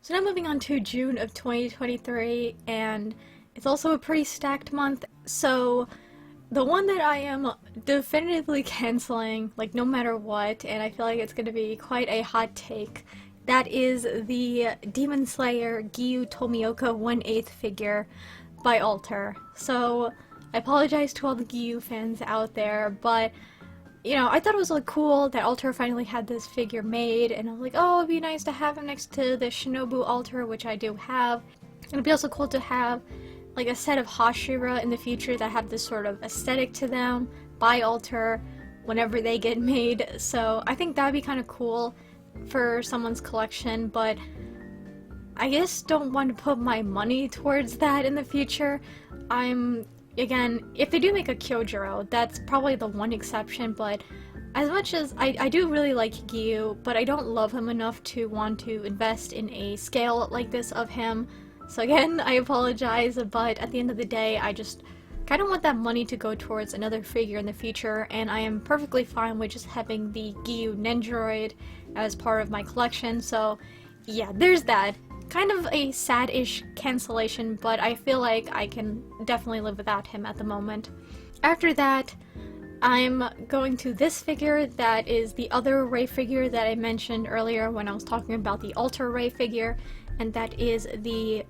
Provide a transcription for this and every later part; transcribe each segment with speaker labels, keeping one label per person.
Speaker 1: So now moving on to June of 2023, and it's also a pretty stacked month. So the one that I am definitively canceling, like no matter what, and I feel like it's going to be quite a hot take, that is the Demon Slayer Giyu Tomioka 1/8 figure by Alter. So I apologize to all the Giyu fans out there, but I thought it was like cool that Alter finally had this figure made, and I was like, oh, it'd be nice to have him next to the Shinobu Alter, which I do have. And it'd be also cool to have like a set of Hashira in the future that have this sort of aesthetic to them by Alter whenever they get made. So I think that'd be kind of cool for someone's collection, but I just don't want to put my money towards that in the future. Again, if they do make a Kyojuro, that's probably the one exception, but as much as I do really like Giyu, but I don't love him enough to want to invest in a scale like this of him. So again, I apologize, but at the end of the day, I just kind of want that money to go towards another figure in the future, and I am perfectly fine with just having the Giyu Nendoroid as part of my collection. So yeah, there's that. Kind of a sad-ish cancellation, but I feel like I can definitely live without him at the moment. After that, I'm going to this figure that is the other Rei figure that I mentioned earlier when I was talking about the Alter Rei figure, and that is the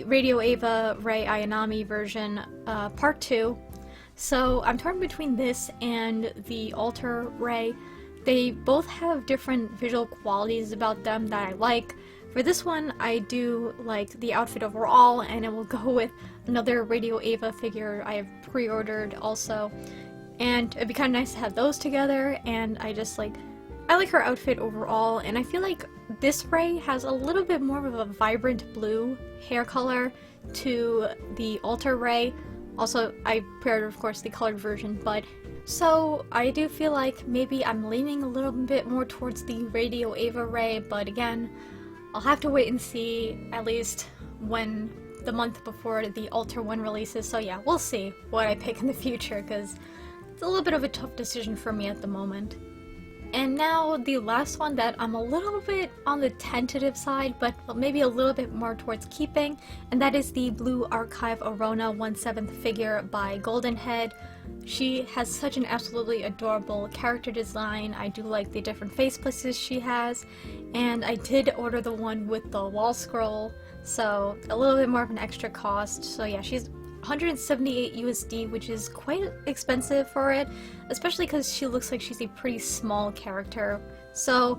Speaker 1: Radio Eva Rei Ayanami version, part 2. So I'm torn between this and the Alter Rei. They both have different visual qualities about them that I like. For this one, I do like the outfit overall, and it will go with another Radio Eva figure I have pre-ordered also. And it'd be kind of nice to have those together, and I like her outfit overall, and I feel like this Rei has a little bit more of a vibrant blue hair color to the Alter Rei. Also, I pre-ordered, of course, the colored version, but so I do feel like maybe I'm leaning a little bit more towards the Radio Eva Rei, but again, I'll have to wait and see, at least when the month before the Alter one releases. So yeah, we'll see what I pick in the future, because it's a little bit of a tough decision for me at the moment. And now the last one that I'm a little bit on the tentative side, but maybe a little bit more towards keeping, and that is the Blue Archive Arona 1/7 figure by Golden Head. She has such an absolutely adorable character design. I do like the different face places she has, and I did order the one with the wall scroll, so a little bit more of an extra cost. So yeah, she's 178 USD, which is quite expensive for it, especially because she looks like she's a pretty small character. So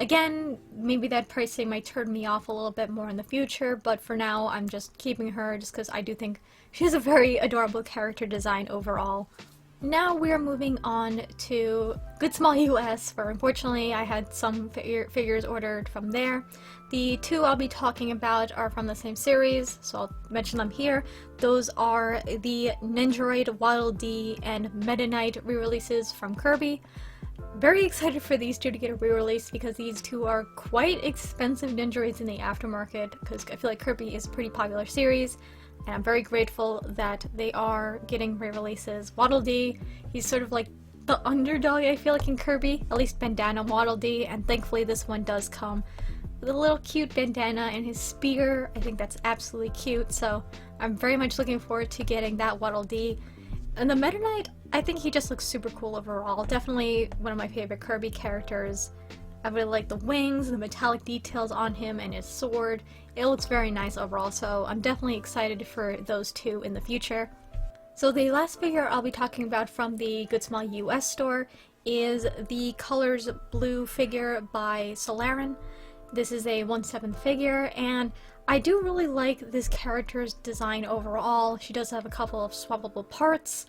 Speaker 1: again, maybe that pricing might turn me off a little bit more in the future, but for now I'm just keeping her just because I do think she has a very adorable character design overall. Now we're moving on to Good Small US, where unfortunately I had some figures ordered from there. The two I'll be talking about are from the same series, so I'll mention them here. Those are the Nendoroid Waddle Dee and Meta Knight re-releases from Kirby. Very excited for these two to get a re-release because these two are quite expensive Nendoroids in the aftermarket, because I feel like Kirby is a pretty popular series, and I'm very grateful that they are getting re-releases. Waddle Dee, he's sort of like the underdog, I feel like, in Kirby, at least bandana Waddle Dee, and thankfully this one does come with a little cute bandana and his spear. I think that's absolutely cute, so I'm very much looking forward to getting that Waddle Dee. And the Meta Knight, I think he just looks super cool overall. Definitely one of my favorite Kirby characters. I really like the wings, the metallic details on him, and his sword. It looks very nice overall, so I'm definitely excited for those two in the future. So the last figure I'll be talking about from the Good Small US store is the Colors Blue figure by Solarin. This is a 1/7 figure, and I do really like this character's design overall. She does have a couple of swappable parts.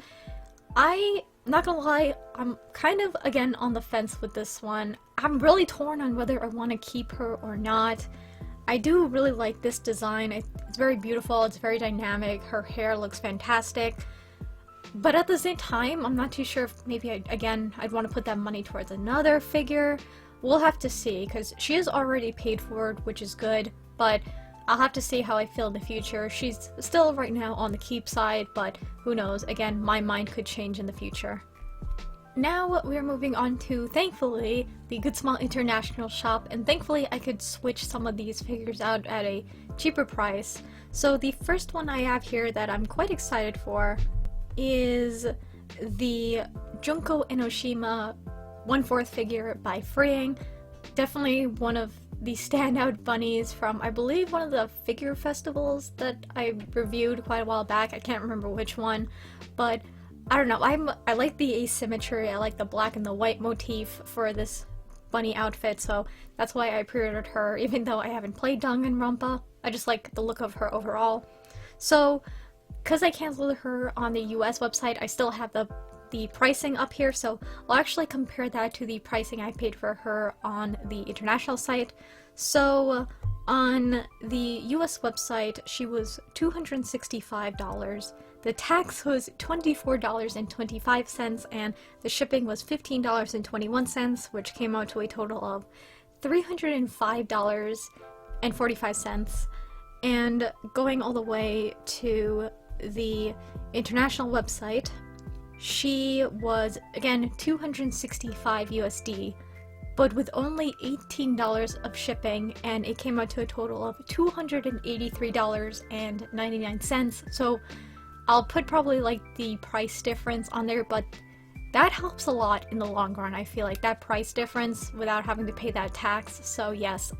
Speaker 1: I'm not gonna lie, I'm kind of, again, on the fence with this one. I'm really torn on whether I want to keep her or not. I do really like this design. It's very beautiful, it's very dynamic, her hair looks fantastic. But at the same time, I'm not too sure if maybe, I'd want to put that money towards another figure. We'll have to see, because she is already paid for it, which is good, but I'll have to see how I feel in the future. She's still right now on the keep side, but who knows, again, my mind could change in the future. Now we're moving on to, thankfully, the Good Small International shop, and thankfully I could switch some of these figures out at a cheaper price. So the first one I have here that I'm quite excited for is the Junko Enoshima 1/4 figure by Freeing. Definitely one of the standout bunnies from, I believe, one of the figure festivals that I reviewed quite a while back. I can't remember which one, but I don't know. I like the asymmetry. I like the black and the white motif for this bunny outfit, so that's why I pre-ordered her, even though I haven't played Danganronpa. I just like the look of her overall. So, because I canceled her on the US website, I still have the pricing up here, so I'll actually compare that to the pricing I paid for her on the international site. So on the US website, she was $265. The tax was $24.25, and the shipping was $15.21, which came out to a total of $305.45. And going all the way to the international website, she was, again, $265 USD, but with only $18 of shipping, and it came out to a total of $283.99. So I'll put probably like the price difference on there, but that helps a lot in the long run. I feel like that price difference without having to pay that tax. So yes,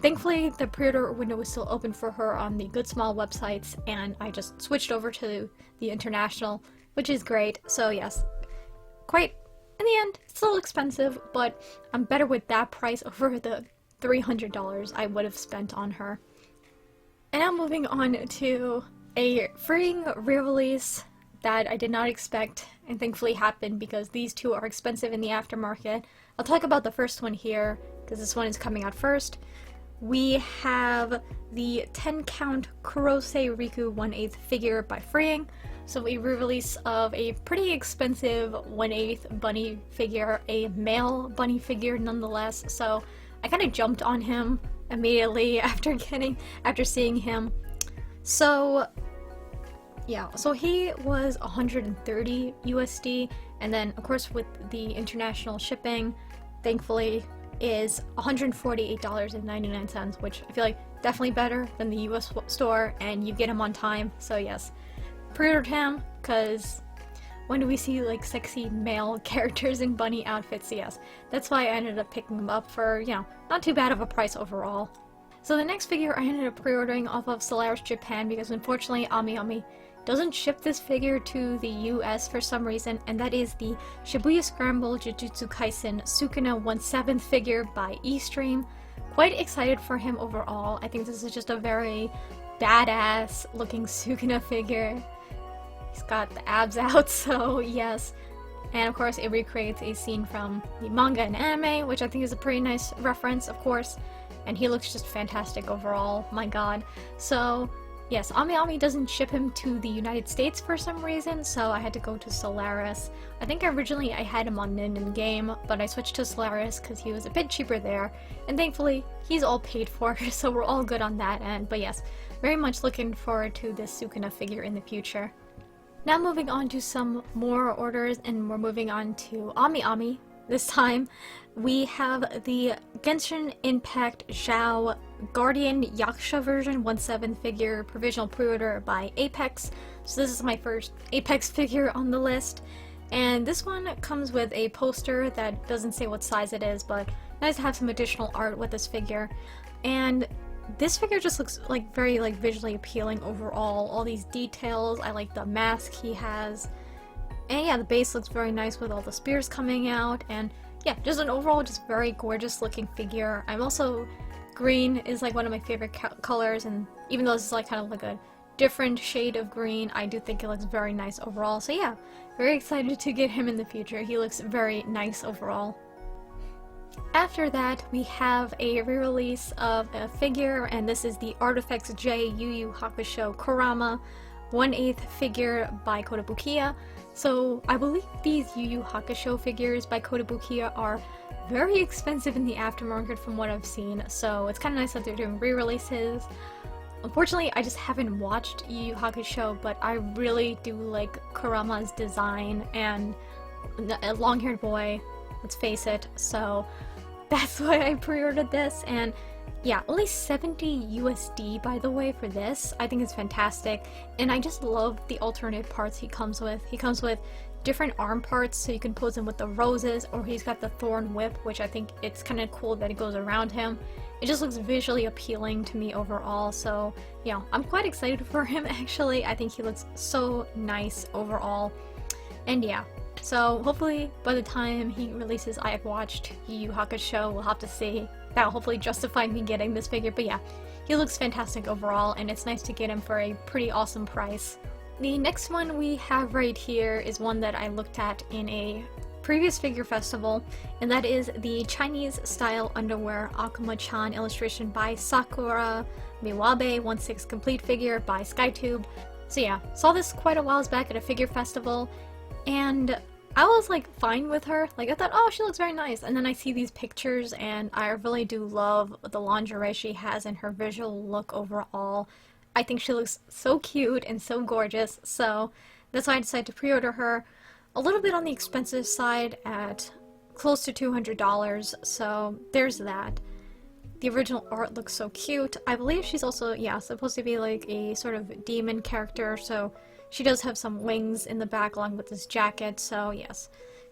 Speaker 1: thankfully the pre-order window was still open for her on the Good Small websites, and I just switched over to the international, which is great. So yes, quite, in the end, it's still expensive, but I'm better with that price over the $300 I would have spent on her. And now moving on to a Freeing re-release that I did not expect and thankfully happened, because these two are expensive in the aftermarket. I'll talk about the first one here because this one is coming out first. We have the 10 count Kurose Riku 1/8 figure by Freeing. So a re-release of a pretty expensive 1/8 bunny figure, a male bunny figure nonetheless. So I kind of jumped on him immediately after seeing him. So yeah, so he was $130 USD, and then of course with the international shipping, thankfully, is $148.99, which I feel like definitely better than the US store, and you get him on time. So yes, pre-ordered him because when do we see like sexy male characters in bunny outfits? Yes, that's why I ended up picking him up for, you know, not too bad of a price overall. So the next figure I ended up pre-ordering off of Solaris Japan, because unfortunately AmiAmi doesn't ship this figure to the US for some reason, and that is the Shibuya Scramble Jujutsu Kaisen Sukuna 1/7 figure by Eastream. Quite excited for him overall. I think this is just a very badass looking Sukuna figure. He's got the abs out, so yes. And of course it recreates a scene from the manga and anime, which I think is a pretty nice reference, of course. And he looks just fantastic overall, my god. So yes, AmiAmi doesn't ship him to the United States for some reason, so I had to go to Solaris. I think originally I had him on Ninden Game, but I switched to Solaris because he was a bit cheaper there, and thankfully he's all paid for, so we're all good on that end. But yes, very much looking forward to this Sukuna figure in the future. Now moving on to some more orders, and we're moving on to AmiAmi. This time we have the Genshin Impact Zhao Guardian Yaksha version 1/7 figure provisional pre-order by Apex. So this is my first Apex figure on the list, and this one comes with a poster that doesn't say what size it is, but nice to have some additional art with this figure. And this figure just looks like very visually appealing overall. All these details, I like the mask he has, and yeah, the base looks very nice with all the spears coming out, and yeah, just an overall just very gorgeous looking figure. I'm also, green is like one of my favorite colors, and even though this is like kind of like a different shade of green, I do think it looks very nice overall. So yeah, very excited to get him in the future. He looks very nice overall. After that, we have a re-release of a figure, and this is the Artifacts J Yu Yu Hakusho Kurama 1/8 figure by Kotobukiya. So I believe these Yu Yu Hakusho figures by Kotobukiya are very expensive in the aftermarket from what I've seen, so it's kind of nice that they're doing re-releases. Unfortunately, I just haven't watched Yu Yu Hakusho, but I really do like Kurama's design, and a long-haired boy, let's face it, so that's why I pre-ordered this. And yeah, only 70 USD by the way for this. I think it's fantastic, and I just love the alternate parts he comes with. He comes with different arm parts, so you can pose him with the roses, or he's got the thorn whip, which I think it's kind of cool that it goes around him. It just looks visually appealing to me overall, so yeah, I'm quite excited for him actually. I think he looks so nice overall, and yeah. So hopefully by the time he releases I Have Watched Yu Yu Hakusho, we'll have to see. That'll hopefully justify me getting this figure, but yeah, he looks fantastic overall, and it's nice to get him for a pretty awesome price. The next one we have right here is one that I looked at in a previous figure festival, and that is the Chinese style underwear Akuma-chan illustration by Sakura Miwabe 1/6 complete figure by SkyTube. So yeah, saw this quite a while back at a figure festival, and I was like fine with her. Like I thought, oh, she looks very nice, and then I see these pictures and I really do love the lingerie she has and her visual look overall. I think she looks so cute and so gorgeous, so that's why I decided to pre-order her. A little bit on the expensive side at close to $200, so there's that. The original art looks so cute. I believe she's also, yeah, supposed to be like a sort of demon character, so she does have some wings in the back along with this jacket, so yes.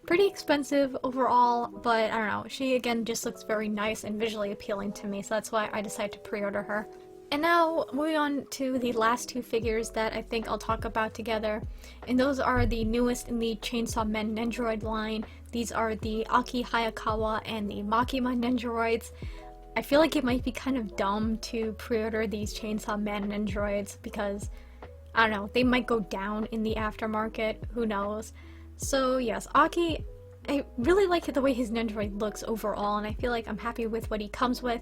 Speaker 1: Pretty expensive overall, but I don't know, she again just looks very nice and visually appealing to me, so that's why I decided to pre-order her. And now, moving on to the last two figures that I think I'll talk about together, and those are the newest in the Chainsaw Man Nendoroid line. These are the Aki Hayakawa and the Makima Nendoroids. I feel like it might be kind of dumb to pre-order these Chainsaw Man Nendoroids because, I don't know, they might go down in the aftermarket, who knows. So yes, Aki, I really like the way his Nendoroid looks overall, and I feel like I'm happy with what he comes with.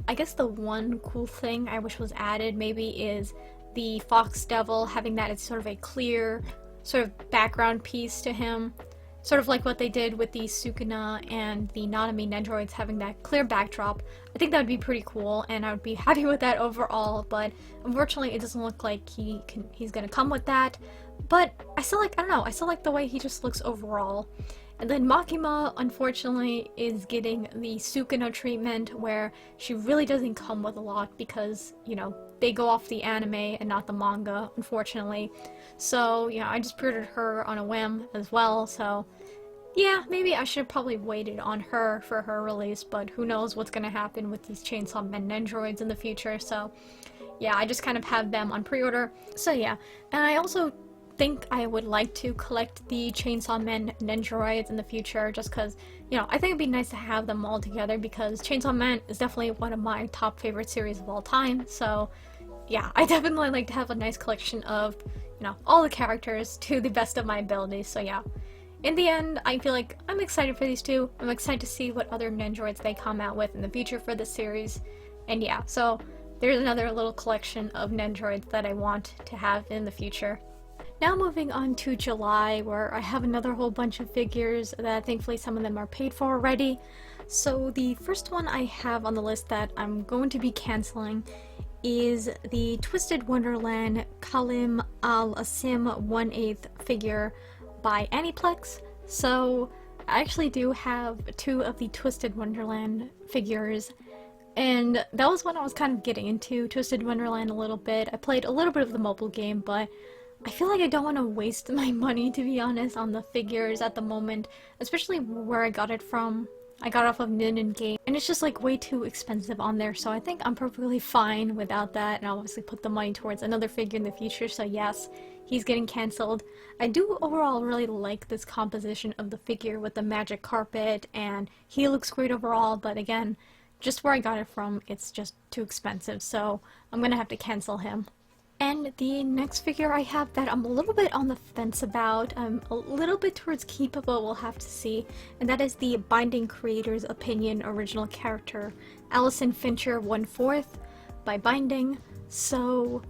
Speaker 1: I guess the one cool thing I wish was added maybe is the Fox Devil, having that as sort of a clear sort of background piece to him. Sort of like what they did with the Sukuna and the Nanami Nendoroids, having that clear backdrop. I think that would be pretty cool, and I would be happy with that overall, but unfortunately it doesn't look like he's gonna come with that. But I still like, I don't know, I still like the way he just looks overall. And then Makima, unfortunately, is getting the Sukuna treatment, where she really doesn't come with a lot because, you know, they go off the anime and not the manga, unfortunately. So, yeah, I just pre-ordered her on a whim as well, so yeah, maybe I should have probably waited on her for her release, but who knows what's gonna happen with these Chainsaw Man Nendoroids in the future, so yeah, I just kind of have them on pre-order. So yeah, and I also think I would like to collect the Chainsaw Man Nendoroids in the future, just because, you know, I think it'd be nice to have them all together, because Chainsaw Man is definitely one of my top favorite series of all time, so yeah, I definitely like to have a nice collection of, you know, all the characters to the best of my abilities, so yeah. In the end, I feel like I'm excited for these two. I'm excited to see what other Nendoroids they come out with in the future for this series, and yeah, so there's another little collection of Nendoroids that I want to have in the future. Now moving on to July, where I have another whole bunch of figures that thankfully some of them are paid for already. So the first one I have on the list that I'm going to be canceling is the Twisted Wonderland Kalim Al-Asim 1/8 figure by Aniplex. So I actually do have two of the Twisted Wonderland figures, and that was when I was kind of getting into Twisted Wonderland a little bit. I played a little bit of the mobile game, but I feel like I don't want to waste my money, to be honest, on the figures at the moment, especially where I got it from. I got it off of Nin Game, and it's just like way too expensive on there, so I think I'm perfectly fine without that, and I'll obviously put the money towards another figure in the future, so yes, he's getting cancelled. I do overall really like this composition of the figure with the magic carpet, and he looks great overall, but again, just where I got it from, it's just too expensive, so I'm gonna have to cancel him. And the next figure I have that I'm a little bit on the fence about, I'm a little bit towards keep, but we'll have to see, and that is the Binding Creators Opinion original character, Allison Fincher 1/4 by Binding. So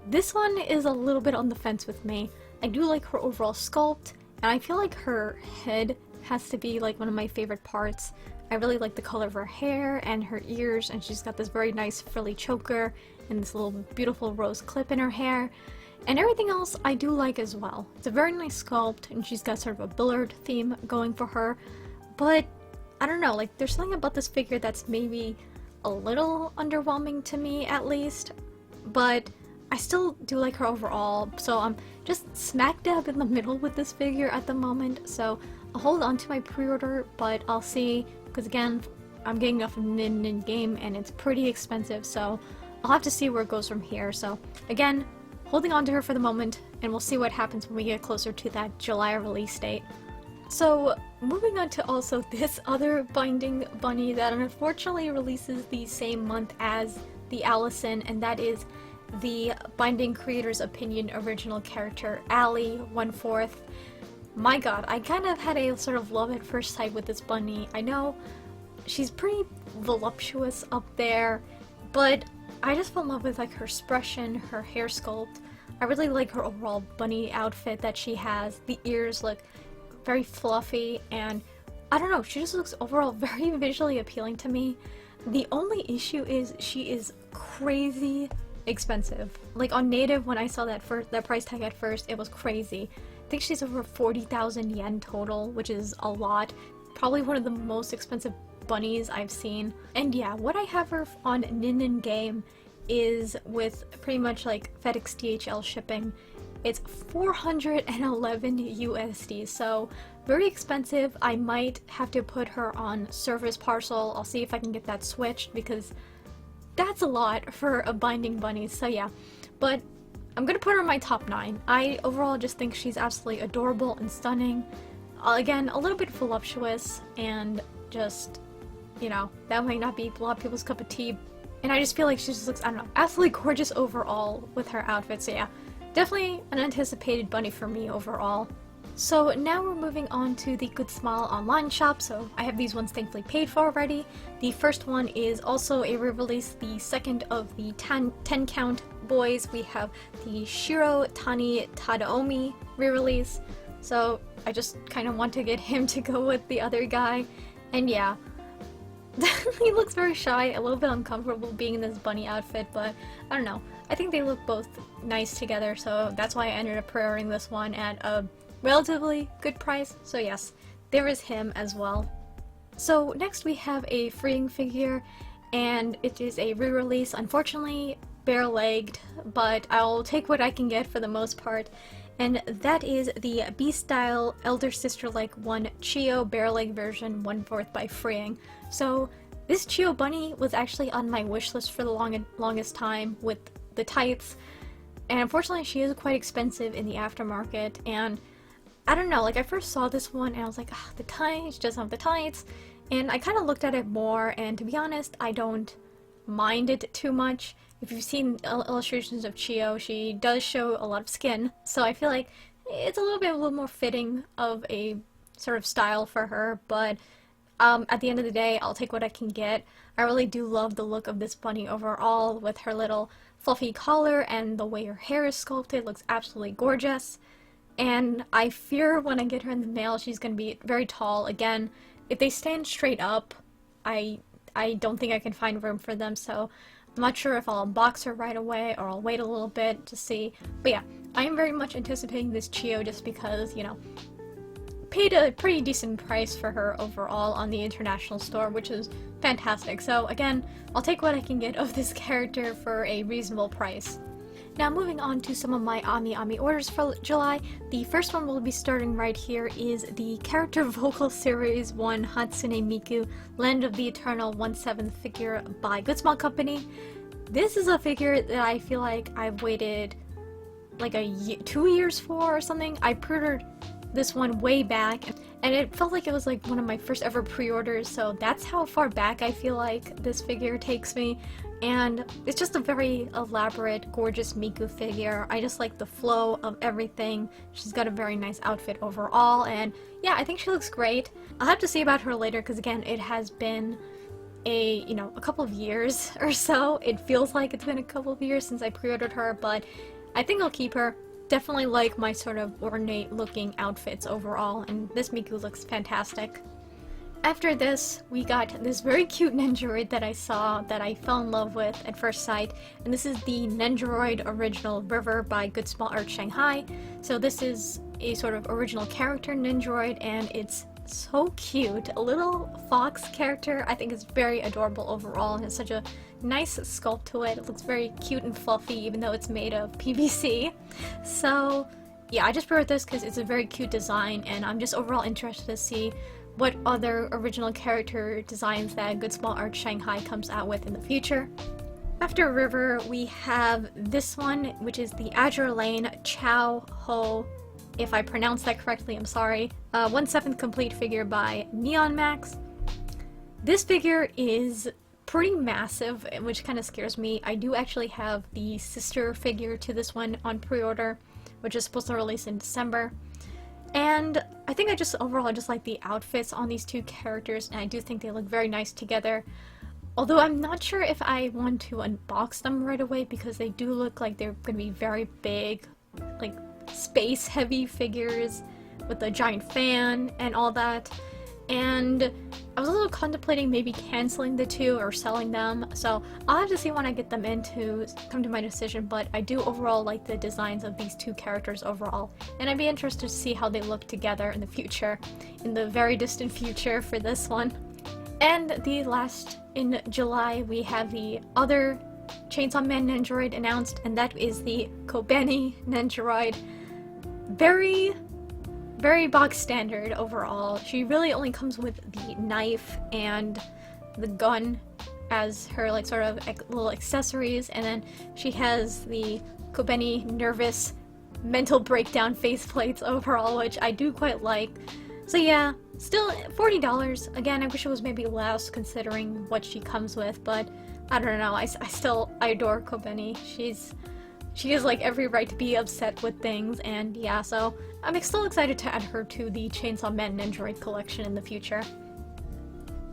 Speaker 1: this one is a little bit on the fence with me. I do like her overall sculpt, and I feel like her head has to be like one of my favorite parts. I really like the color of her hair and her ears, and she's got this very nice frilly choker and this little beautiful rose clip in her hair, and everything else I do like as well. It's a very nice sculpt, and she's got sort of a Billard theme going for her. but I don't know, like there's something about this figure that's maybe a little underwhelming to me at least, but I still do like her overall, so I'm just smack dab in the middle with this figure at the moment, so I'll hold on to my pre-order, but I'll see, because again, I'm getting off a Nin game and it's pretty expensive, so I'll have to see where it goes from here. So again, holding on to her for the moment, and we'll see what happens when we get closer to that July release date. So moving on to also this other binding bunny that unfortunately releases the same month as the Allison, and that is the Binding Creator's Opinion original character, Allie 1/4. My god, I kind of had a sort of love at first sight with this bunny. I know she's pretty voluptuous up there, but I just fell in love with like her expression, her hair sculpt. I really like her overall bunny outfit that she has. The ears look very fluffy, and I don't know, she just looks overall very visually appealing to me. The only issue is she is crazy expensive. Like on Native, when I saw that price tag at first, it was crazy. I think she's over 40,000 yen total, which is a lot. Probably one of the most expensive bunnies I've seen. And yeah, what I have her on Nin Game is with pretty much like FedEx DHL shipping. It's 411 USD, so very expensive. I might have to put her on service parcel. I'll see if I can get that switched because that's a lot for a binding bunny, so yeah. But I'm gonna put her in my top 9. I overall just think she's absolutely adorable and stunning. Again, a little bit voluptuous, and just, you know, that might not be a lot of people's cup of tea. And I just feel like she just looks, I don't know, absolutely gorgeous overall with her outfit, so yeah. Definitely an anticipated bunny for me overall. So now we're moving on to the Good Smile online shop, so I have these ones thankfully paid for already. The first one is also a re-release, the second of the 10 count boys. We have the Shiro Tani Tadaomi re-release, so I just kind of want to get him to go with the other guy, and yeah. He looks very shy, a little bit uncomfortable being in this bunny outfit, but I don't know. I think they look both nice together, so that's why I ended up pre-ordering this one at a relatively good price. So yes, there is him as well. So next we have a freeing figure, and it is a re-release, unfortunately bare-legged, but I'll take what I can get for the most part. And that is the B-Style Elder Sister-like one Chio bare-leg version 1/4 by Freeing. So this Chio bunny was actually on my wish list for the longest time with the tights, and unfortunately she is quite expensive in the aftermarket, and I don't know, like I first saw this one and I was like, ah, the tights, just have the tights, and I kind of looked at it more, and to be honest, I don't mind it too much. If you've seen illustrations of Chio, she does show a lot of skin, so I feel like it's a little more fitting of a sort of style for her, but at the end of the day, I'll take what I can get. I really do love the look of this bunny overall, with her little fluffy collar and the way her hair is sculpted. Looks absolutely gorgeous. And I fear when I get her in the mail, she's going to be very tall. Again, if they stand straight up, I don't think I can find room for them, so I'm not sure if I'll unbox her right away or I'll wait a little bit to see. But yeah, I am very much anticipating this Chio just because, you know, paid a pretty decent price for her overall on the international store, which is fantastic. So again, I'll take what I can get of this character for a reasonable price. Now moving on to some of my Ami orders for July. The first one we'll be starting right here is the Character Vocal Series 1 Hatsune Miku Land of the Eternal 1/7 figure by Good Small Company. This is a figure that I feel like I've waited like 2 years for or something. I pre-ordered this one way back, and it felt like it was like one of my first ever pre-orders, so that's how far back I feel like this figure takes me. And it's just a very elaborate, gorgeous Miku figure. I just like the flow of everything. She's got a very nice outfit overall, and yeah, I think she looks great. I'll have to see about her later, because again, it has been a couple of years or so. It feels like it's been a couple of years since I pre-ordered her, but I think I'll keep her. Definitely like my sort of ornate looking outfits overall, and this Miku looks fantastic. After this, we got this very cute Nendoroid that I saw that I fell in love with at first sight, and this is the Nendoroid Original River by Good Small Art Shanghai. So this is a sort of original character Nendoroid, and it's so cute. A little fox character. I think is very adorable overall and has such a nice sculpt to it. It looks very cute and fluffy even though it's made of PVC. So yeah, I just prefer this because it's a very cute design, and I'm just overall interested to see what other original character designs that Good Small Art Shanghai comes out with in the future. After River, we have this one, which is the Azure Lane Chow Ho. If I pronounced that correctly, I'm sorry. 1/7 complete figure by Neon Max. This figure is pretty massive, which kind of scares me. I do actually have the sister figure to this one on pre-order, which is supposed to release in December. And I think I just overall just like the outfits on these two characters, and I do think they look very nice together. Although I'm not sure if I want to unbox them right away because they do look like they're going to be very big, like space heavy figures with a giant fan and all that. And I was also contemplating maybe canceling the two or selling them, so I'll have to see when I get them in to come to my decision, but I do overall like the designs of these two characters overall, and I'd be interested to see how they look together in the future, in the very distant future for this one. And the last in July, we have the other Chainsaw Man Nendoroid announced, and that is the Kobeni Nendoroid. Very box standard overall. She really only comes with the knife and the gun as her like sort of little accessories, and then she has the Kobeni nervous mental breakdown faceplates overall, which I do quite like. So yeah, still $40. Again, I wish it was maybe less considering what she comes with, but I don't know. I adore Kobeni. She has like every right to be upset with things, and yeah, so I'm still excited to add her to the Chainsaw Man Nendoroid collection in the future.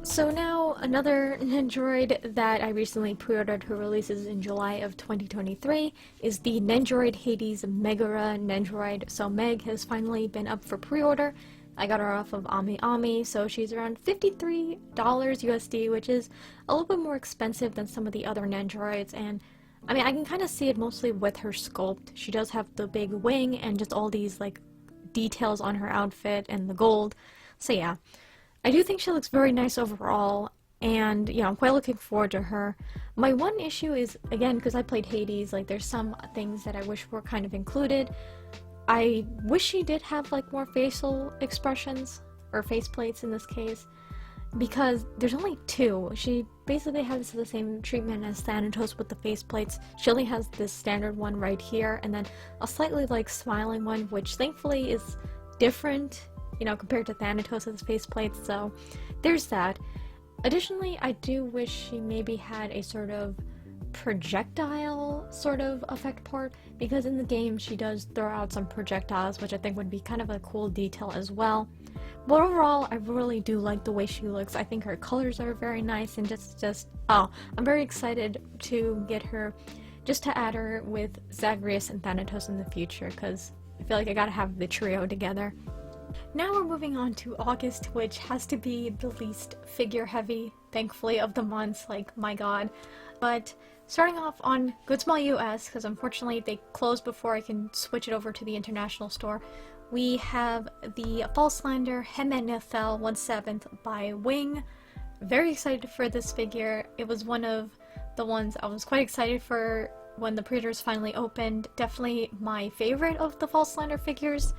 Speaker 1: So now, another Nendoroid that I recently pre-ordered who releases in July of 2023 is the Nendoroid Hades Megara Nendoroid. So Meg has finally been up for pre-order. I got her off of AmiAmi, so she's around $53 USD, which is a little bit more expensive than some of the other Nendoroids, and I mean, I can kind of see it mostly with her sculpt. She does have the big wing and just all these like details on her outfit and the gold. So yeah, I do think she looks very nice overall, and yeah, I'm quite looking forward to her. My one issue is, again, because I played Hades, like there's some things that I wish were kind of included. I wish she did have like more facial expressions, or faceplates in this case, because there's only two. She basically has the same treatment as Thanatos with the faceplates. She only has this standard one right here, and then a slightly like smiling one, which thankfully is different, you know, compared to Thanatos' faceplates, so there's that. Additionally, I do wish she maybe had a sort of projectile sort of effect part, because in the game she does throw out some projectiles, which I think would be kind of a cool detail as well. But overall, I really do like the way she looks. I think her colors are very nice, and I'm very excited to get her, just to add her with Zagreus and Thanatos in the future, because I feel like I gotta have the trio together. Now we're moving on to August, which has to be the least figure heavy, thankfully, of the months, like my god. But starting off on Good Small US, because unfortunately they closed before I can switch it over to the international store, we have the Falslander Hemenethel 1/7 by Wing. Very excited for this figure. It was one of the ones I was quite excited for when the pre-orders finally opened. Definitely my favorite of the Falslander figures.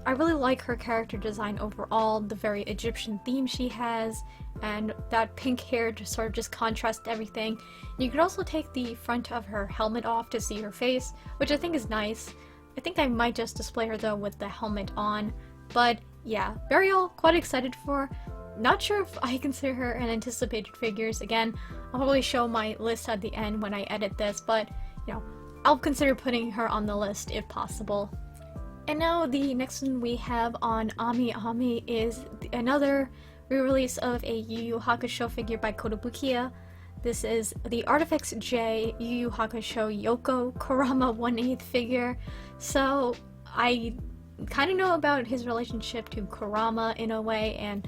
Speaker 1: I really like her character design overall, the very Egyptian theme she has, and that pink hair to sort of just contrast everything. You could also take the front of her helmet off to see her face, which I think is nice. I think I might just display her though with the helmet on, but yeah, quite excited for. Not sure if I consider her an anticipated figures. Again, I'll probably show my list at the end when I edit this, but you know, I'll consider putting her on the list if possible. And now the next one we have on AmiAmi is another re-release of a Yu Yu Hakusho figure by Kotobukiya. This is the Artifacts J Yu Yu Hakusho Yoko Kurama 1/8 figure. So I kind of know about his relationship to Kurama in a way, and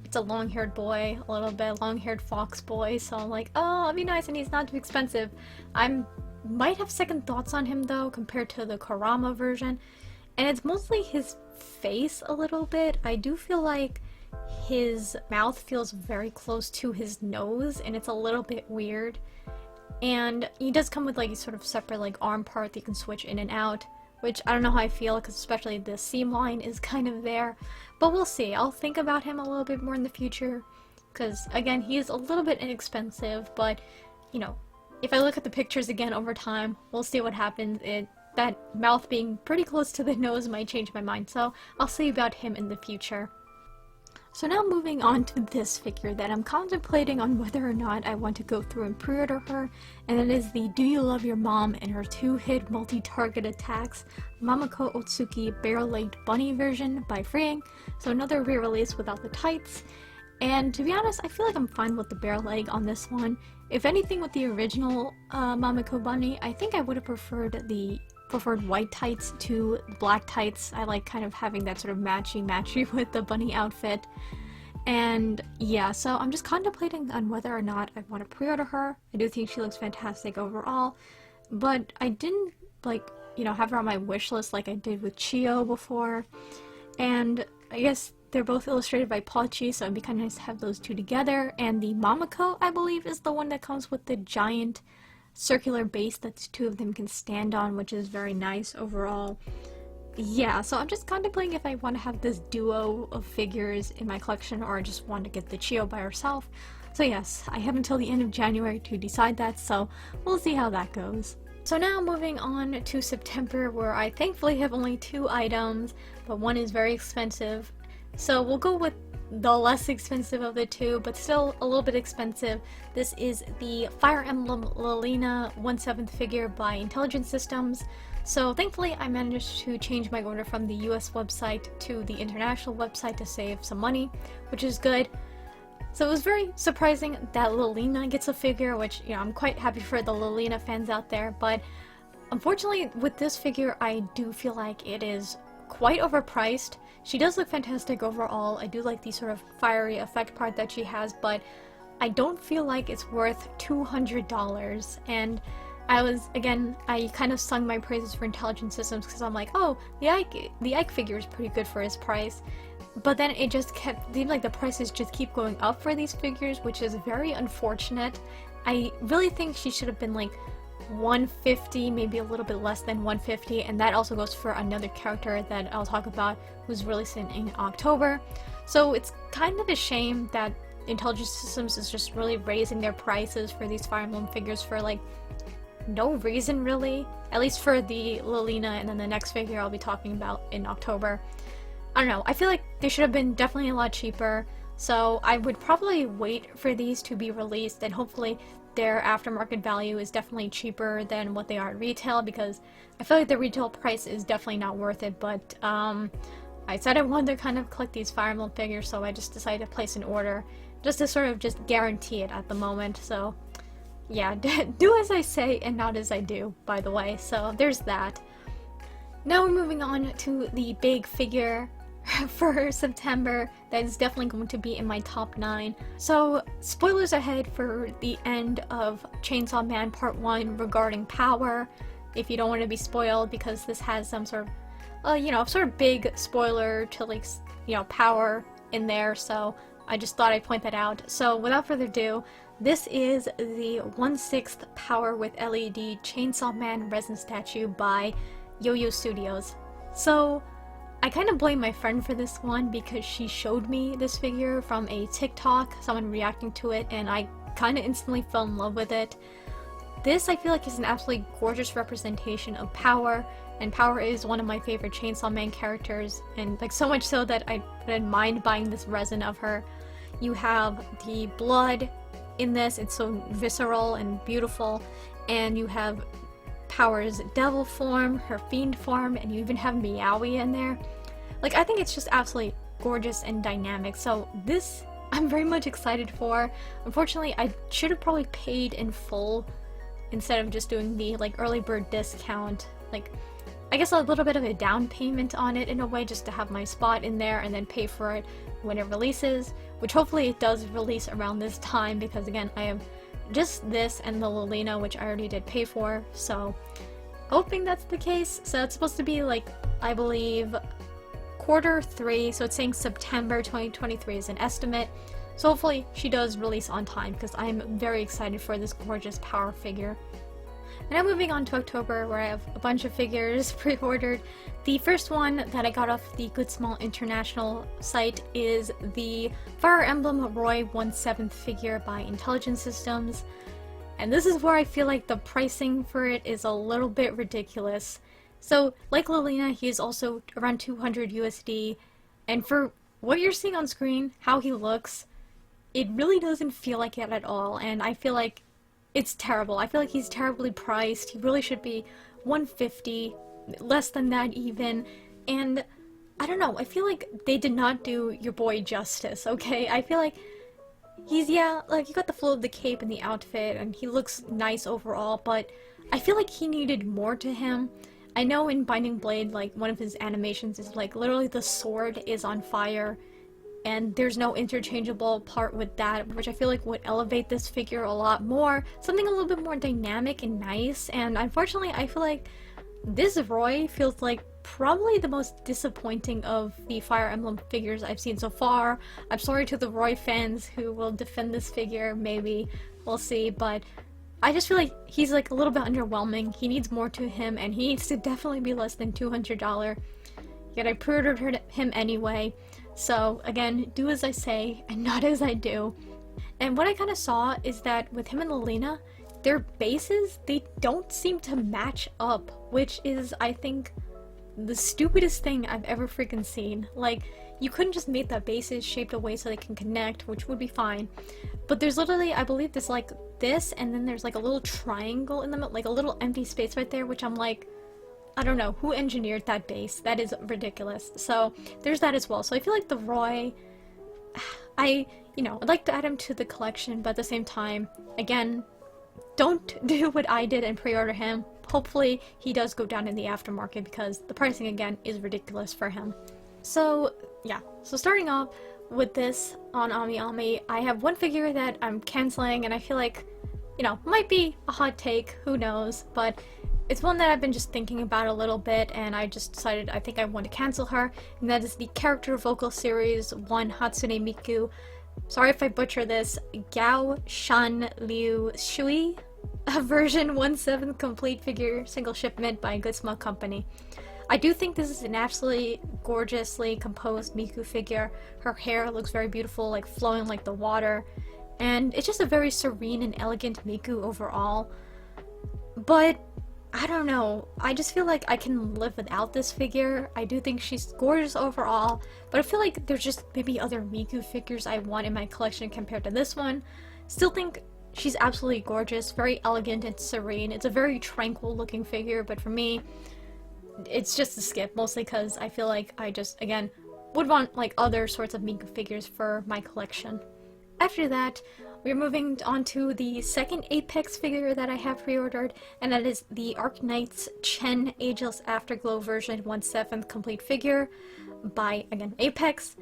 Speaker 1: it's a long-haired boy, a little bit long-haired fox boy, so I'm like, oh, it'd be nice, and he's not too expensive. I might have second thoughts on him though compared to the Kurama version. And it's mostly his face a little bit. I do feel like his mouth feels very close to his nose, and it's a little bit weird. And he does come with like a sort of separate like arm part that you can switch in and out, which I don't know how I feel, because especially the seam line is kind of there. But we'll see. I'll think about him a little bit more in the future, because again, he is a little bit inexpensive, but you know, if I look at the pictures again over time, we'll see what happens. That mouth being pretty close to the nose might change my mind, so I'll see about him in the future. So now moving on to this figure that I'm contemplating on whether or not I want to go through and pre-order her, and that is the Do You Love Your Mom and her 2-hit multi-target attacks Mamako Otsuki barrel-legged bunny version by Freeing, so another re-release without the tights. And to be honest, I feel like I'm fine with the barrel leg on this one. If anything, with the original Mamako bunny, I think I would have preferred white tights to black tights. I like kind of having that sort of matchy with the bunny outfit. And yeah, so I'm just contemplating on whether or not I want to pre-order her. I do think she looks fantastic overall, but I didn't have her on my wish list like I did with Chio before. And I guess they're both illustrated by Paul Chi, so it'd be kind of nice to have those two together. And the Mamako, I believe, is the one that comes with the giant circular base that the two of them can stand on, which is very nice overall. Yeah, so I'm just contemplating if I want to have this duo of figures in my collection, or I just want to get the Chio by herself. So yes, I have until the end of January to decide that, so we'll see how that goes. So now moving on to September, where I thankfully have only 2 items, but one is very expensive. So we'll go with the less expensive of the 2, but still a little bit expensive. This is the Fire Emblem Lilina 1/7 figure by Intelligent Systems. So thankfully I managed to change my order from the US website to the international website to save some money, which is good. So it was very surprising that Lilina gets a figure, which, you know, I'm quite happy for the Lilina fans out there, but unfortunately with this figure I do feel like it is quite overpriced. She does look fantastic overall. I do like the sort of fiery effect part that she has, but I don't feel like it's worth $200. And I kind of sung my praises for Intelligent Systems because I'm like, oh, the Ike figure is pretty good for his price. But then it just seemed like the prices just keep going up for these figures, which is very unfortunate. I really think she should have been like $150, maybe a little bit less than $150, and that also goes for another character that I'll talk about who's releasing in October. So it's kind of a shame that Intelligent Systems is just really raising their prices for these Fire Emblem figures for like no reason really, at least for the Lilina and then the next figure I'll be talking about in October. I don't know, I feel like they should have been definitely a lot cheaper, so I would probably wait for these to be released, and hopefully their aftermarket value is definitely cheaper than what they are at retail, because I feel like the retail price is definitely not worth it. But I said I wanted to kind of collect these Fire Emblem figures, so I just decided to place an order just to sort of just guarantee it at the moment. So yeah, do as I say and not as I do, by the way, so there's that. Now we're moving on to the big figure for September that is definitely going to be in my top 9. So spoilers ahead for the end of Chainsaw Man Part 1 regarding power, if you don't want to be spoiled, because this has some sort of sort of big spoiler to like, power in there, so I just thought I'd point that out. So without further ado, this is the 1/6 power with LED Chainsaw Man resin statue by Yo-Yo Studios. So I kind of blame my friend for this one because she showed me this figure from a TikTok, someone reacting to it, and I kind of instantly fell in love with it. This, I feel like, is an absolutely gorgeous representation of Power, and Power is one of my favorite Chainsaw Man characters, and like so much so that I didn't mind buying this resin of her. You have the blood in this, it's so visceral and beautiful, and you have Power's devil form, her fiend form, and you even have Meowie in there. Like, I think it's just absolutely gorgeous and dynamic, so this I'm very much excited for. Unfortunately, I should have probably paid in full instead of just doing the like early bird discount. Like, I guess a little bit of a down payment on it in a way, just to have my spot in there and then pay for it when it releases, which hopefully it does release around this time, because again, I have just this and the Lilina, which I already did pay for, so hoping that's the case. So it's supposed to be like, I believe, Q3, so it's saying September 2023 is an estimate. So hopefully she does release on time, because I'm very excited for this gorgeous power figure. And now moving on to October, where I have a bunch of figures pre-ordered. The first one that I got off the Good Small International site is the Fire Emblem Roy 1/7 figure by Intelligent Systems. And this is where I feel like the pricing for it is a little bit ridiculous. So, like Lilina, he is also around 200 USD, and for what you're seeing on screen, how he looks, it really doesn't feel like it at all, and I feel like it's terrible. I feel like he's terribly priced. He really should be 150, less than that even, and I don't know, I feel like they did not do your boy justice, okay? I feel like he's, yeah, like, you got the flow of the cape and the outfit, and he looks nice overall, but I feel like he needed more to him. I know in Binding Blade, like, one of his animations is, like, literally the sword is on fire, and there's no interchangeable part with that, which I feel like would elevate this figure a lot more. Something a little bit more dynamic and nice, and unfortunately, I feel like this Roy feels like probably the most disappointing of the Fire Emblem figures I've seen so far. I'm sorry to the Roy fans who will defend this figure, maybe, we'll see, but I just feel like he's like a little bit underwhelming. He needs more to him, and he needs to definitely be less than $200. Yet I pre-ordered him anyway. So again, do as I say and not as I do. And what I kind of saw is that with him and Lilina, their bases, they don't seem to match up, which is, I think, the stupidest thing I've ever freaking seen. Like, you couldn't just make the bases shaped a way so they can connect, which would be fine. But there's literally, I believe there's like this, and then there's like a little triangle in the middle, like a little empty space right there, which I'm like, I don't know, who engineered that base? That is ridiculous. So there's that as well. So I feel like the Roy, I'd like to add him to the collection, but at the same time, again, don't do what I did and pre-order him. Hopefully he does go down in the aftermarket, because the pricing again is ridiculous for him. So yeah, so starting off with this on AmiAmi, I have one figure that I'm canceling, and I feel like, might be a hot take, who knows, but it's one that I've been just thinking about a little bit, and I just decided I think I want to cancel her, and that is the Character Vocal Series 1 Hatsune Miku. Sorry if I butcher this, Gao Shan Liu Shui, a version 1/7 complete figure single shipment by Good Small Company. I do think this is an absolutely gorgeously composed Miku figure. Her hair looks very beautiful, like flowing like the water, and it's just a very serene and elegant Miku overall. But I don't know, I just feel like I can live without this figure. I do think she's gorgeous overall, but I feel like there's just maybe other Miku figures I want in my collection compared to this one. Still think she's absolutely gorgeous, very elegant and serene. It's a very tranquil looking figure, but for me, it's just a skip, mostly because I feel like I just, again, would want like other sorts of Miku figures for my collection. After that, we're moving on to the second Apex figure that I have pre-ordered, and that is the Arknights Chen Ageless Afterglow version 1/7 complete figure by, again, Apex.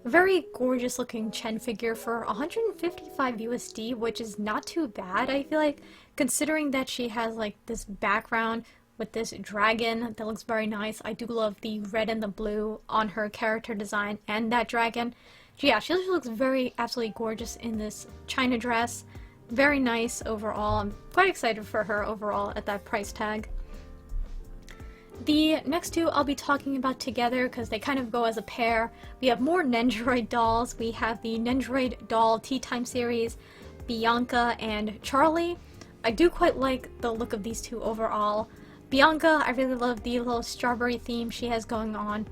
Speaker 1: Very gorgeous looking Chen figure for 155 USD, which is not too bad, I feel like, considering that she has like this background with this dragon that looks very nice. I do love the red and the blue on her character design and that dragon. Yeah, she looks very absolutely gorgeous in this China dress. Very nice overall. I'm quite excited for her overall at that price tag. The next two I'll be talking about together because they kind of go as a pair. We have more Nendoroid dolls. We have the Nendoroid doll Tea Time series, Bianca and Charlie. I do quite like the look of these two overall. Bianca, I really love the little strawberry theme she has going on.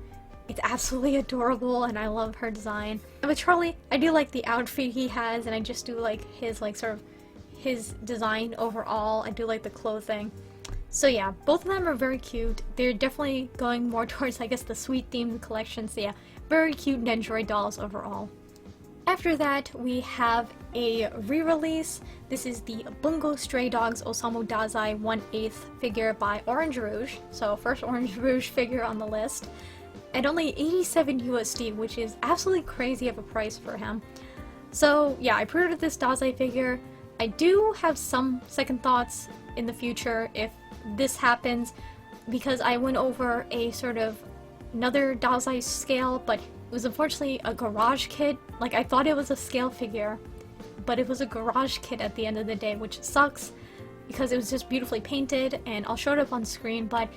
Speaker 1: It's absolutely adorable and I love her design. And with Charlie, I do like the outfit he has, and I just do like his his design overall. I do like the clothing. So yeah, both of them are very cute. They're definitely going more towards, I guess, the sweet themed collection. So yeah, very cute Nendoroid dolls overall. After that, we have a re-release. This is the Bungo Stray Dogs Osamu Dazai 1/8 figure by Orange Rouge. So first Orange Rouge figure on the list. At only 87 USD, which is absolutely crazy of a price for him. So yeah, I pre-ordered this Dazai figure. I do have some second thoughts in the future if this happens, because I went over a sort of another doll size scale, but it was unfortunately a garage kit. Like, I thought it was a scale figure, but it was a garage kit at the end of the day, which sucks because it was just beautifully painted, and I'll show it up on screen. But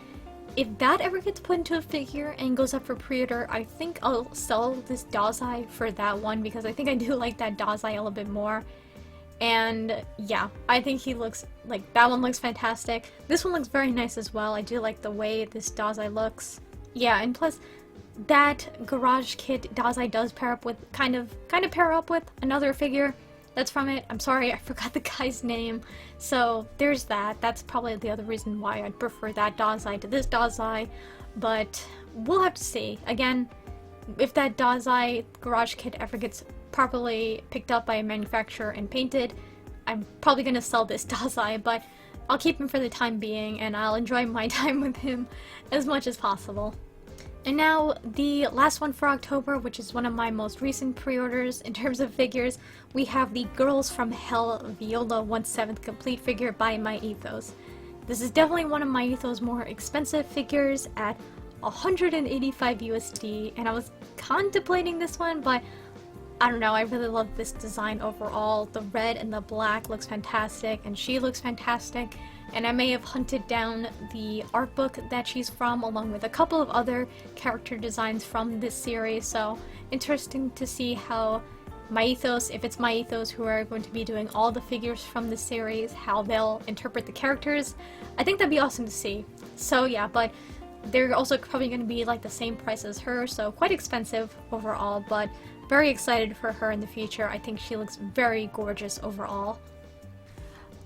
Speaker 1: if that ever gets put into a figure and goes up for pre-order, I think I'll sell this Dazai for that one, because I think I do like that Dazai a little bit more. And yeah, I think he looks like, that one looks fantastic. This one looks very nice as well. I do like the way this Dazai looks. Yeah, and plus that garage kit Dazai does pair up with, kind of pair up with another figure that's from it. I'm sorry, I forgot the guy's name. So there's that. That's probably the other reason why I'd prefer that Dazai to this Dazai. But we'll have to see. Again, if that Dazai garage kit ever gets properly picked up by a manufacturer and painted, I'm probably going to sell this Dazai, but I'll keep him for the time being, and I'll enjoy my time with him as much as possible. And now, the last one for October, which is one of my most recent pre-orders in terms of figures, we have the Girls from Hell Viola 1/7 complete figure by My Ethos. This is definitely one of My Ethos' more expensive figures at 185 USD, and I was contemplating this one, but I don't know, I really love this design overall. The red and the black looks fantastic, and she looks fantastic. And I may have hunted down the art book that she's from, along with a couple of other character designs from this series, so interesting to see how My Ethos, if it's My Ethos who are going to be doing all the figures from this series, how they'll interpret the characters. I think that'd be awesome to see. So yeah, but they're also probably going to be like the same price as her, so quite expensive overall, but very excited for her in the future. I think she looks very gorgeous overall.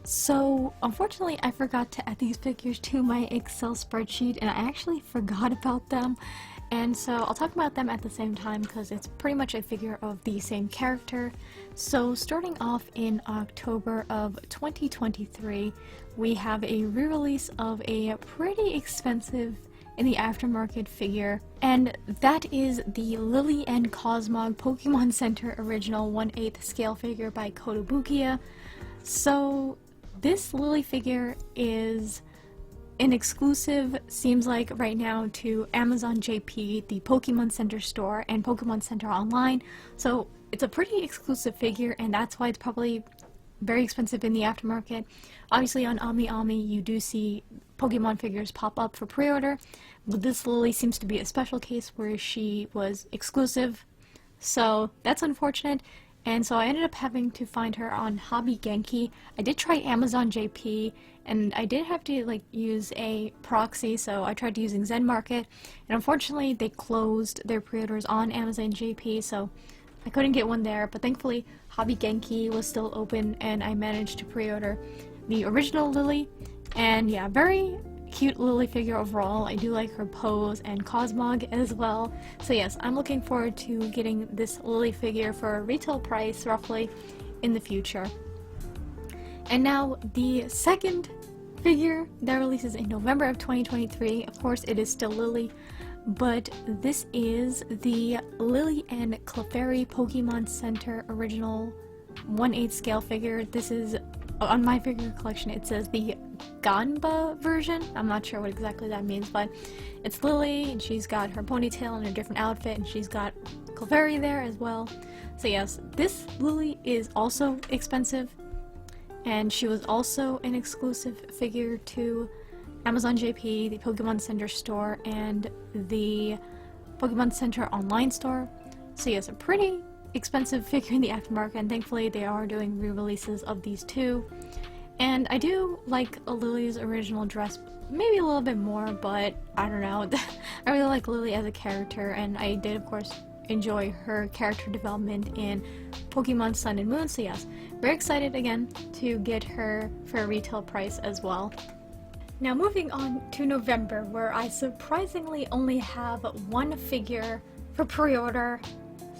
Speaker 1: So, unfortunately, I forgot to add these figures to my Excel spreadsheet, and I actually forgot about them. And so, I'll talk about them at the same time because it's pretty much a figure of the same character. So, starting off in October of 2023, we have a re-release of a pretty expensive in the aftermarket figure, and that is the Lily and Cosmog Pokemon Center original 1/8 scale figure by Kotobukiya. So, this Lily figure is an exclusive, seems like right now, to Amazon JP, the Pokemon Center store, and Pokemon Center Online. So it's a pretty exclusive figure, and that's why it's probably very expensive in the aftermarket. Obviously on AmiAmi you do see Pokemon figures pop up for pre-order, but this Lily seems to be a special case where she was exclusive. So that's unfortunate. And so I ended up having to find her on Hobby Genki. I did try Amazon JP, and I did have to like use a proxy, so I tried using Zen Market, and unfortunately they closed their pre-orders on Amazon JP, so I couldn't get one there, but thankfully Hobby Genki was still open, and I managed to pre-order the original Lily. And yeah, very cute Lily figure overall. I do like her pose and Cosmog as well. So yes, I'm looking forward to getting this Lily figure for a retail price roughly in the future. And now the second figure that releases in November of 2023, of course it is still Lily, but this is the Lily and Clefairy Pokemon Center original 1/8 scale figure. This is, on my figure collection, it says the Ganba version. I'm not sure what exactly that means, but it's Lily, and she's got her ponytail and a different outfit, and she's got Clefairy there as well. So yes, this Lily is also expensive, and she was also an exclusive figure to Amazon JP, the Pokemon Center store, and the Pokemon Center online store. So yes, a pretty expensive figure in the aftermarket, and thankfully they are doing re-releases of these two. And I do like Lily's original dress maybe a little bit more, but I don't know. I really like Lily as a character, and I did of course enjoy her character development in Pokemon Sun and Moon, so yes, very excited again to get her for a retail price as well. Now moving on to November, where I surprisingly only have one figure for pre-order.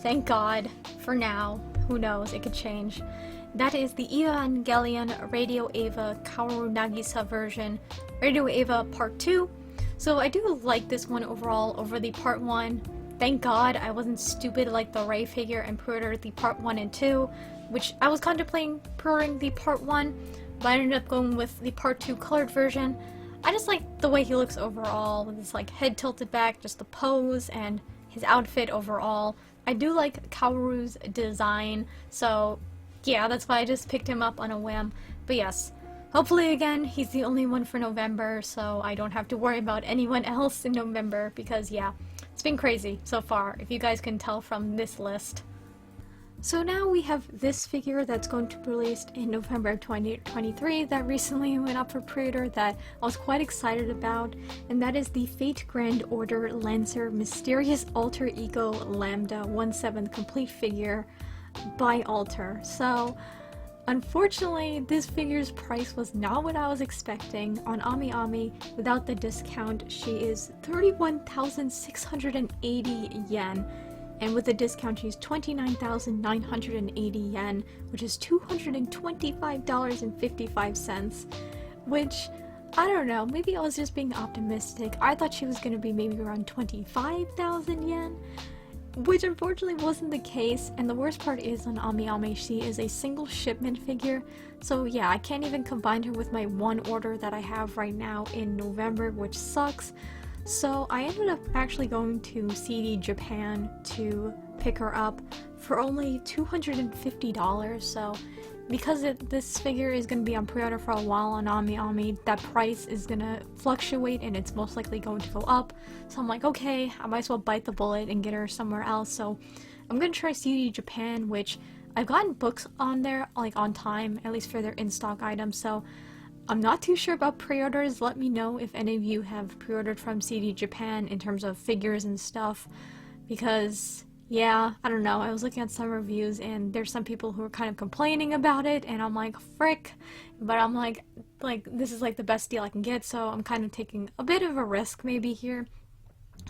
Speaker 1: Thank God, for now. Who knows, it could change. That is the Evangelion Radio Eva Kaoru Nagisa version, Radio Eva Part 2. So I do like this one overall over the Part 1. Thank God I wasn't stupid like the Ray figure and pre-ordered the Part 1 and 2, which I was contemplating pre-ordering the Part 1, but I ended up going with the Part 2 colored version. I just like the way he looks overall, with his like head tilted back, just the pose and his outfit overall. I do like Kaoru's design, so yeah, that's why I just picked him up on a whim. But yes, hopefully again, he's the only one for November, so I don't have to worry about anyone else in November, because yeah, it's been crazy so far, if you guys can tell from this list. So now we have this figure that's going to be released in November of 2023 that recently went up for pre-order that I was quite excited about, and that is the Fate Grand Order Lancer Mysterious Alter Ego Lambda 1/7 complete figure by Alter. So unfortunately, this figure's price was not what I was expecting. On AmiAmi, without the discount, she is 31,680 yen. And with the discount, she's 29,980 yen, which is $225.55, which, I don't know, maybe I was just being optimistic. I thought she was going to be maybe around 25,000 yen, which unfortunately wasn't the case. And the worst part is, on AmiAmi, she is a single shipment figure, so yeah, I can't even combine her with my one order that I have right now in November, which sucks. So I ended up actually going to CD Japan to pick her up for only $250. So because this figure is going to be on pre-order for a while on AmiAmi, that price is going to fluctuate and it's most likely going to go up. So I'm like, okay, I might as well bite the bullet and get her somewhere else. So I'm going to try CD Japan, which I've gotten books on there like on time, at least for their in-stock items. So I'm not too sure about pre-orders. Let me know if any of you have pre-ordered from CD Japan in terms of figures and stuff, because yeah, I don't know, I was looking at some reviews and there's some people who are kind of complaining about it, and I'm like, frick, but I'm like this is like the best deal I can get, so I'm kind of taking a bit of a risk maybe here.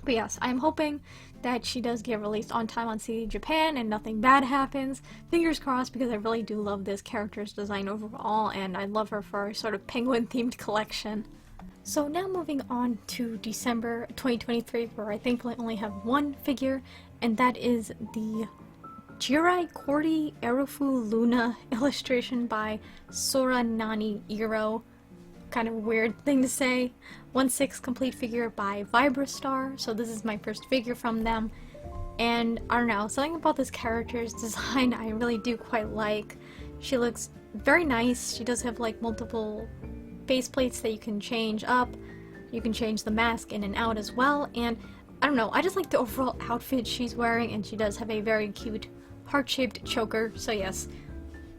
Speaker 1: But yes, I'm hoping that she does get released on time on CD Japan and nothing bad happens. Fingers crossed, because I really do love this character's design overall, and I love her for a sort of penguin-themed collection. So now moving on to December 2023, where I thankfully only have one figure, and that is the Jirai Kordi Erufu Luna illustration by Sora Nani Iro. Kind of weird thing to say. 1/6 complete figure by Vibrastar. So this is my first figure from them, and I don't know, something about this character's design I really do quite like. She looks very nice. She does have like multiple face plates that you can change up. You can change the mask in and out as well, and I don't know, I just like the overall outfit she's wearing, and she does have a very cute heart-shaped choker. So yes,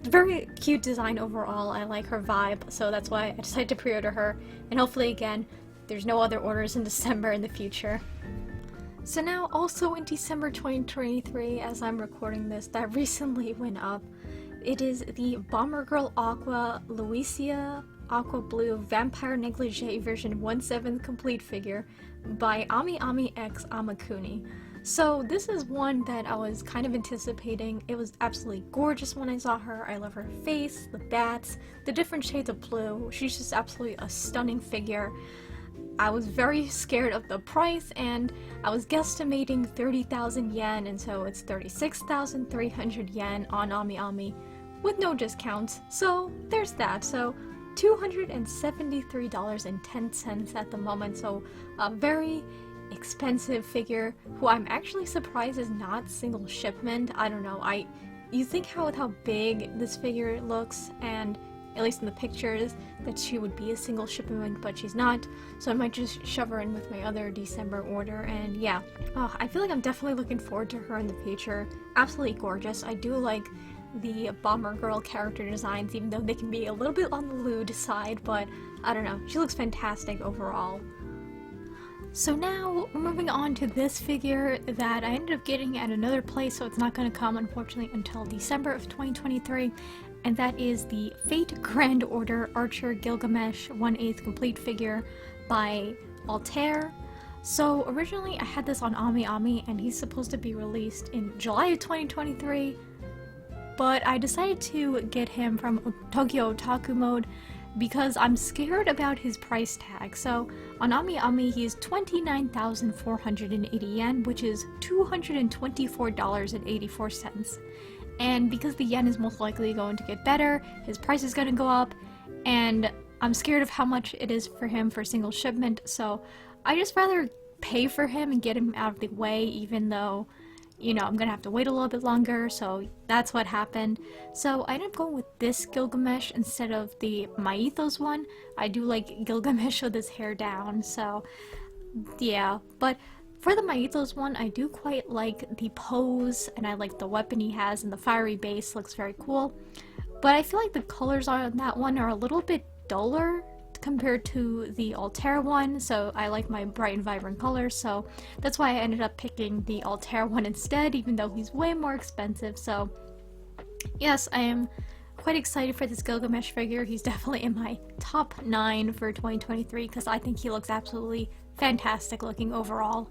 Speaker 1: very cute design overall. I like her vibe, so that's why I decided to pre-order her, and hopefully again there's no other orders in December in the future. So now also in December 2023, as I'm recording this, that recently went up, it is the Bomber Girl Aqua Luisia Aqua Blue Vampire Negligee version 1/7 complete figure by AmiAmi X Amakuni. So this is one that I was kind of anticipating. It was absolutely gorgeous when I saw her. I love her face, the bats, the different shades of blue. She's just absolutely a stunning figure. I was very scared of the price, and I was guesstimating 30,000 yen, and so it's 36,300 yen on AmiAmi with no discounts. So there's that. So $273.10 at the moment. So a very expensive figure who I'm actually surprised is not single shipment. I don't know, you think with how big this figure looks, and at least in the pictures, that she would be a single shipment, but she's not, so I might just shove her in with my other December order. And yeah, I feel like I'm definitely looking forward to her in the future. Absolutely gorgeous. I do like the Bomber Girl character designs, even though they can be a little bit on the lewd side, but I don't know, she looks fantastic overall. So now, we're moving on to this figure that I ended up getting at another place, so it's not going to come, unfortunately, until December of 2023, and that is the Fate Grand Order Archer Gilgamesh 1/8 complete figure by Altair. So originally I had this on AmiAmi, and he's supposed to be released in July of 2023, but I decided to get him from Tokyo Otaku Mode because I'm scared about his price tag. So on AmiAmi, he is 29,480 yen, which is $224.84. And because the yen is most likely going to get better, his price is going to go up, and I'm scared of how much it is for him for single shipment, so I just rather pay for him and get him out of the way, even though, you know, I'm gonna have to wait a little bit longer, so that's what happened. So I ended up going with this Gilgamesh instead of the Mythos one. I do like Gilgamesh with his hair down, so yeah. But for the Mythos one, I do quite like the pose, and I like the weapon he has, and the fiery base looks very cool. But I feel like the colors on that one are a little bit duller compared to the Altair one, so I like my bright and vibrant colors, so that's why I ended up picking the Altair one instead, even though he's way more expensive. So yes, I am quite excited for this Gilgamesh figure. He's definitely in my top 9 for 2023 because I think he looks absolutely fantastic looking overall.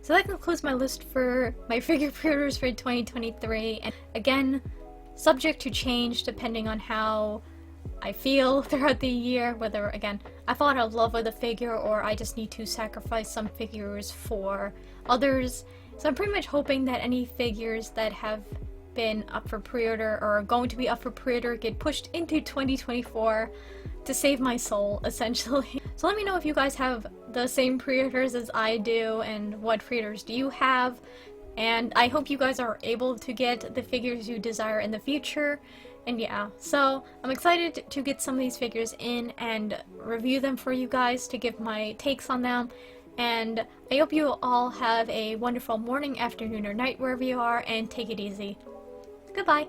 Speaker 1: So that concludes my list for my figure pre-orders for 2023, and again, subject to change depending on how I feel throughout the year, whether, again, I fall out of love with a figure or I just need to sacrifice some figures for others. So I'm pretty much hoping that any figures that have been up for pre-order or are going to be up for pre-order get pushed into 2024 to save my soul, essentially. So let me know if you guys have the same pre-orders as I do, and what pre-orders do you have, and I hope you guys are able to get the figures you desire in the future. And yeah, so I'm excited to get some of these figures in and review them for you guys to give my takes on them. And I hope you all have a wonderful morning, afternoon, or night wherever you are, and take it easy. Goodbye!